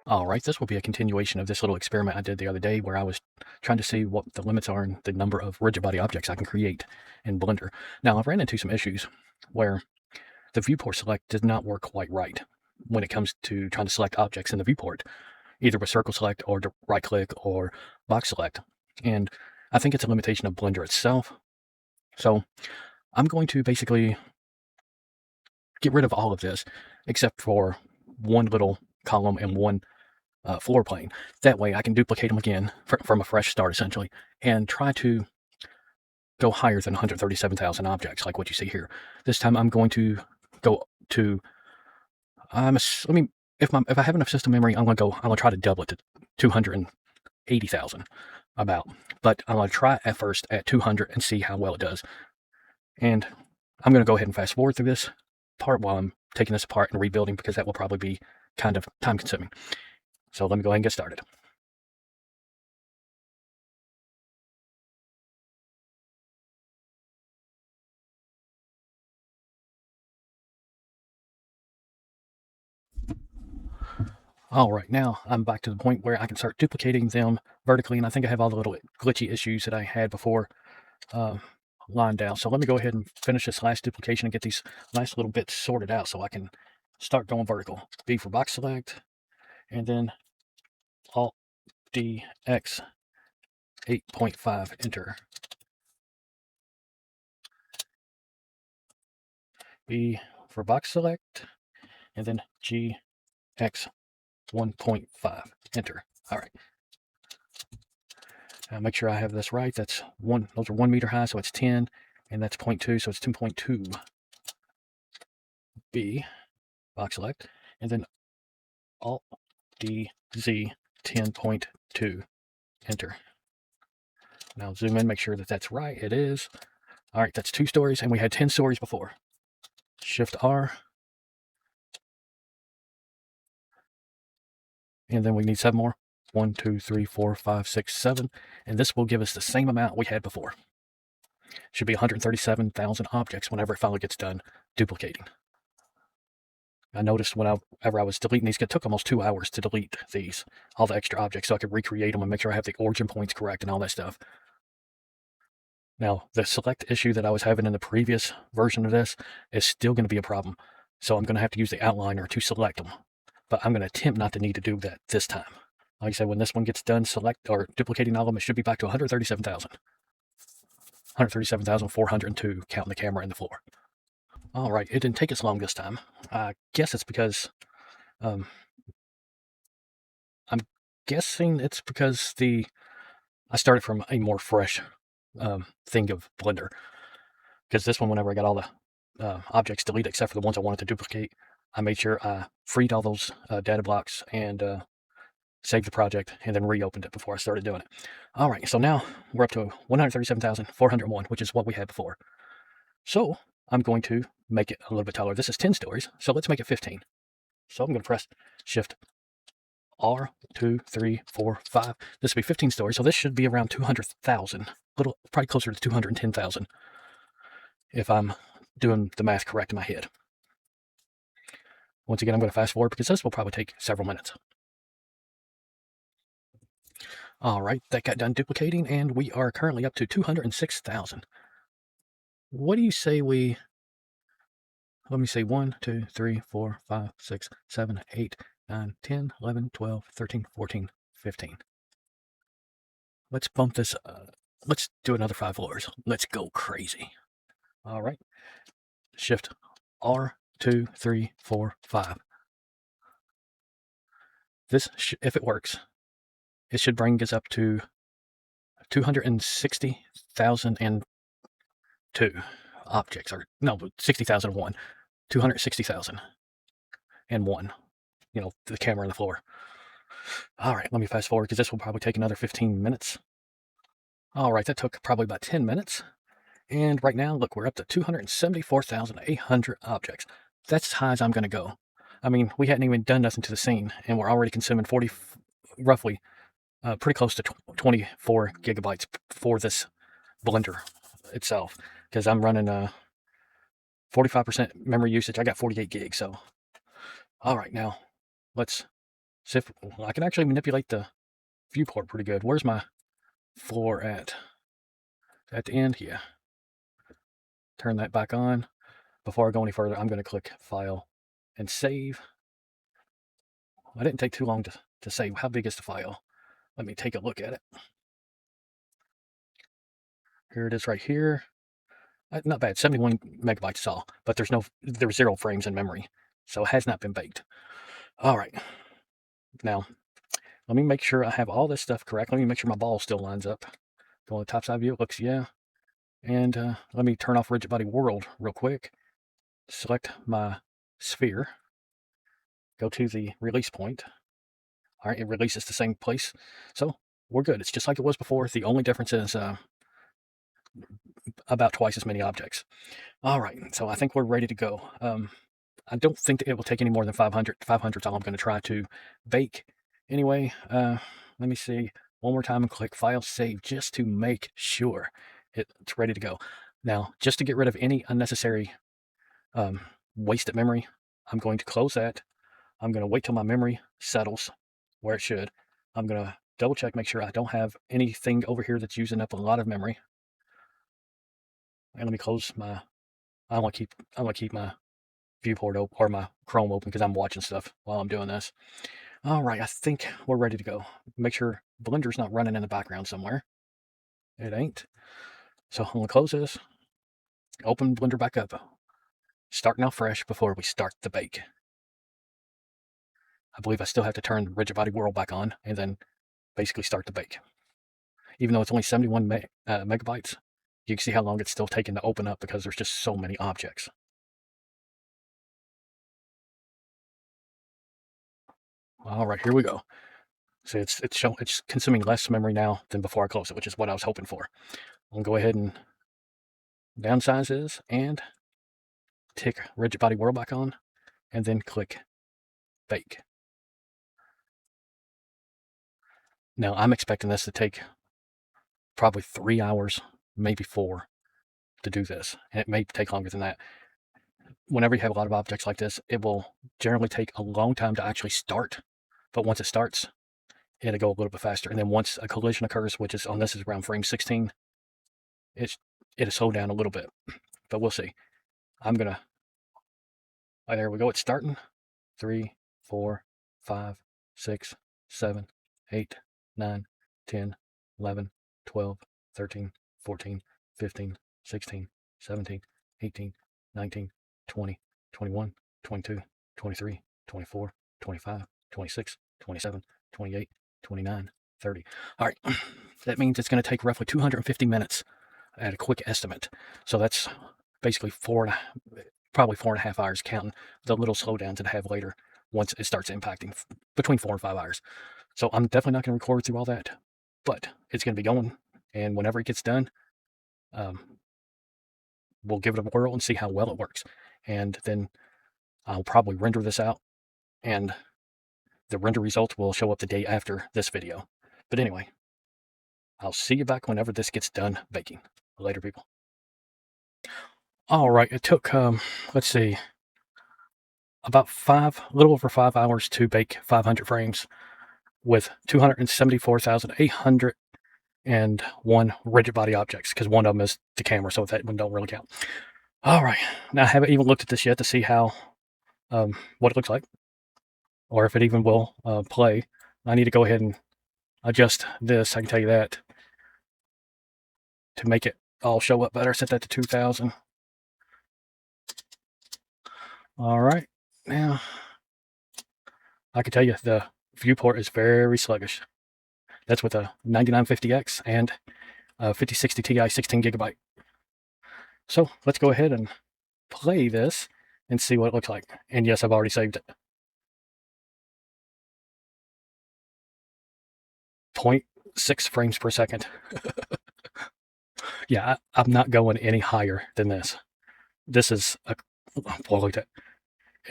All right, this will be a continuation of this little experiment I did the other day where I was trying to see what the limits are in the number of rigid body objects I can create in Blender. Now, I've ran into some issues where the viewport select did not work quite right when it comes to trying to select objects in the viewport, either with circle select or right click or box select. And I think it's a limitation of Blender itself. So I'm going to basically get rid of all of this except for one little column and one floor plane. That way I can duplicate them again from a fresh start essentially and try to go higher than 137,000 objects like what you see here. This time I'm going to go to, if I have enough system memory, I'm going to try to double it to 280,000 about, but I'm going to try at first at 200 and see how well it does. And I'm going to go ahead and fast forward through this part while I'm taking this apart and rebuilding, because that will probably be kind of time consuming. So let me go ahead and get started. All right, now I'm back to the point where I can start duplicating them vertically, and I think I have all the little glitchy issues that I had before lined out. So let me go ahead and finish this last duplication and get these nice little bits sorted out so I can start going vertical. B for box select, and then Alt D X 8.5 enter. B for box select, and then G X 1.5 enter. All right. Make sure I have this right. That's one. Those are 1 meter high, so it's 10, and that's 0.2, so it's 10.2. B box select, and then Alt D Z 10.2 enter. Now zoom in, make sure that that's right. It is. All right, that's 2 stories, and we had 10 stories before. Shift R, and then we need 7 more. 1, 2, 3, 4, 5, 6, 7, and this will give us the same amount we had before. Should be 137,000 objects whenever it finally gets done duplicating. I noticed whenever I was deleting these, it took almost 2 hours to delete these, all the extra objects, so I could recreate them and make sure I have the origin points correct and all that stuff. Now, the select issue that I was having in the previous version of this is still going to be a problem, so I'm going to have to use the outliner to select them, but I'm going to attempt not to need to do that this time. Like I said, when this one gets done duplicating all of them, it should be back to 137,000. 137,402, counting the camera and the floor. All right, it didn't take as long this time. I guess it's because, I'm guessing it's because I started from a more fresh thing of Blender. Because this one, whenever I got all the objects deleted except for the ones I wanted to duplicate, I made sure I freed all those data blocks and saved the project, and then reopened it before I started doing it. All right, so now we're up to 137,401, which is what we had before. So I'm going to make it a little bit taller. This is 10 stories, so let's make it 15. So I'm going to press Shift R, 2, 3, 4, 5. This will be 15 stories, so this should be around 200,000, probably closer to 210,000, if I'm doing the math correct in my head. Once again, I'm going to fast forward because this will probably take several minutes. All right, that got done duplicating, and we are currently up to 206,000. What do you say we... Let me say 1, 2, 3, 4, 5, 6, 7, 8, 9, 10, 11, 12, 13, 14, 15. Let's bump this. Let's do another 5 floors. Let's go crazy. All right. Shift R, 2, 3, 4, 5. This, if it works, it should bring us up to 260,002 objects, or no, 60,001. 260,001. You know, the camera and the floor. All right, let me fast forward because this will probably take another 15 minutes. All right, that took probably about 10 minutes. And right now, look, we're up to 274,800 objects. That's as high as I'm going to go. I mean, we hadn't even done nothing to the scene, and we're already consuming roughly pretty close to 24 gigabytes for this Blender itself. because I'm running 45% memory usage. I got 48 gigs. So, all right, now let's see if I can actually manipulate the viewport pretty good. Where's my floor at? At the end? Yeah. Turn that back on. Before I go any further, I'm going to click File and Save. I didn't take too long to save. How big is the file? Let me take a look at it. Here it is right here. Not bad, 71 megabytes all, but there's 0 frames in memory, so it has not been baked. All right, now let me make sure I have all this stuff correct. Let me make sure my ball still lines up. Go on the top side view, it looks, yeah. And let me turn off rigid body world real quick. Select my sphere. Go to the release point. All right, it releases the same place. So we're good. It's just like it was before. The only difference is about twice as many objects. All right, so I think we're ready to go. I don't think it will take any more than 500. 500 is all I'm going to try to bake. Anyway, let me see one more time and click File Save just to make sure it's ready to go. Now, just to get rid of any unnecessary wasted memory, I'm going to close that. I'm going to wait till my memory settles where it should. I'm going to double check, make sure I don't have anything over here that's using up a lot of memory. And let me close my, I want to keep my viewport open, or my Chrome open, because I'm watching stuff while I'm doing this. All right, I think we're ready to go. Make sure Blender's not running in the background somewhere. It ain't. So I'm gonna close this, open Blender back up, start now fresh before we start the bake. I believe I still have to turn rigid body world back on and then basically start the bake. Even though it's only 71 megabytes, you can see how long it's still taking to open up because there's just so many objects. All right, here we go. So it's consuming less memory now than before I close it, which is what I was hoping for. I'll go ahead and downsize this and tick rigid body world back on, and then click bake. Now I'm expecting this to take probably 3 hours, maybe 4, to do this, and it may take longer than that. Whenever you have a lot of objects like this, it will generally take a long time to actually start, but once it starts, it'll go a little bit faster. And then once a collision occurs, which is on this is around frame 16, it'll slow down a little bit, but we'll see. I'm gonna, oh, there we go, it's starting. 3, 4, 5, 6, 7, 8, 9, 10, 11, 12, 13, 14, 15, 16, 17, 18, 19, 20, 21, 22, 23, 24, 25, 26, 27, 28, 29, 30. All right, that means it's going to take roughly 250 minutes at a quick estimate. So that's basically probably 4.5 hours, counting the little slowdowns that I have later once it starts impacting, between 4 and 5 hours. So I'm definitely not going to record through all that, but it's going to be going. And whenever it gets done, we'll give it a whirl and see how well it works. And then I'll probably render this out, and the render results will show up the day after this video. But anyway, I'll see you back whenever this gets done baking. Later, people. All right, it took, let's see, about a little over 5 hours to bake 500 frames with 274,801 rigid body objects, because one of them is the camera, so that one don't really count. All right, now I haven't even looked at this yet to see how, what it looks like, or if it even will play. I need to go ahead and adjust this, I can tell you that, to make it all show up better. Set that to 2000. All right, now I can tell you the viewport is very sluggish. That's with a 9950X and a 5060 Ti 16 gigabyte. So let's go ahead and play this and see what it looks like. And yes, I've already saved it. 0.6 frames per second. Yeah, I'm not going any higher than this. This is a, well, look at that.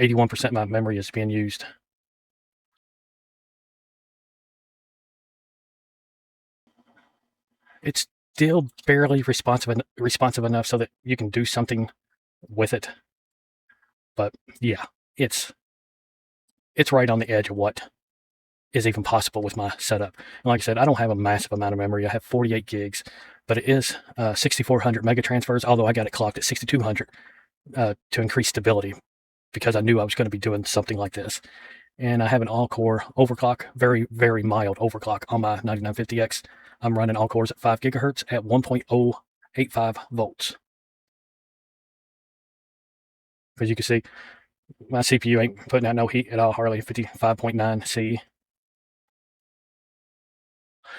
81% of my memory is being used. It's still barely responsive enough so that you can do something with it. But yeah, it's right on the edge of what is even possible with my setup. And like I said, I don't have a massive amount of memory. I have 48 gigs, but it is 6,400 mega transfers, although I got it clocked at 6,200 to increase stability because I knew I was going to be doing something like this. And I have an all-core overclock, very, very mild overclock on my 9950X. I'm running all cores at 5 gigahertz at 1.085 volts. As you can see, my CPU ain't putting out no heat at all, hardly 55.9 C.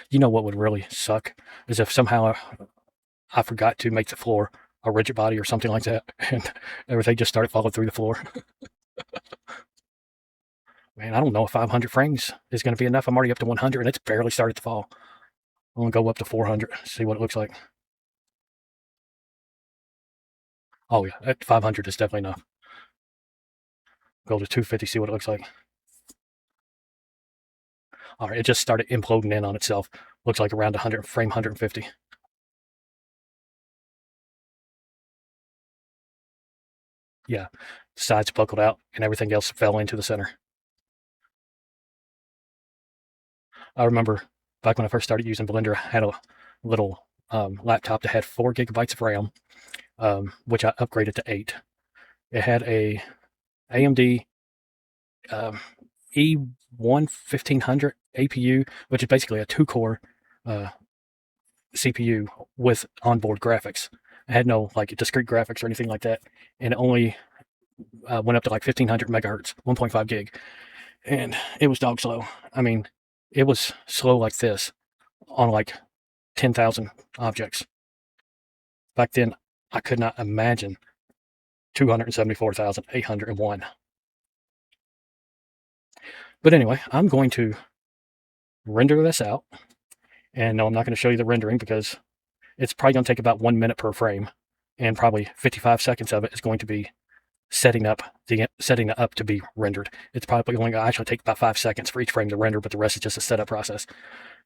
You know what would really suck is if somehow I forgot to make the floor a rigid body or something like that, and everything just started falling through the floor. Man, I don't know if 500 frames is going to be enough. I'm already up to 100, and it's barely started to fall. I'm going to go up to 400, see what it looks like. Oh, yeah, at 500 is definitely enough. Go to 250, see what it looks like. All right, it just started imploding in on itself. Looks like around 100 frame 150. Yeah, sides buckled out and everything else fell into the center. I remember back when I first started using Blender, I had a little laptop that had 4 gigabytes of RAM, which I upgraded to 8. It had a AMD E1 1500 APU, which is basically a 2-core CPU with onboard graphics. I had no like discrete graphics or anything like that, and it only went up to like 1500 megahertz, 1.5 gig, and it was dog slow. I mean, it was slow like this on like 10,000 objects. Back then, I could not imagine 274,801. But anyway, I'm going to render this out. And no, I'm not going to show you the rendering because it's probably going to take about 1 minute per frame. And probably 55 seconds of it is going to be setting it up to be rendered. It's probably only going to actually take about 5 seconds for each frame to render, but the rest is just a setup process.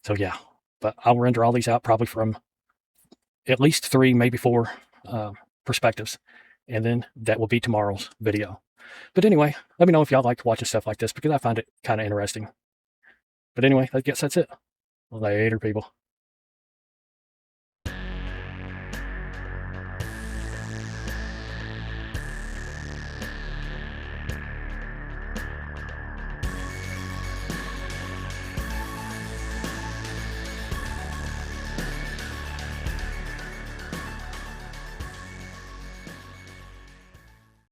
So yeah, but I'll render all these out probably from at least 3, maybe 4 perspectives. And then that will be tomorrow's video. But anyway, let me know if y'all like watching stuff like this because I find it kind of interesting. But anyway, I guess that's it. Later, people.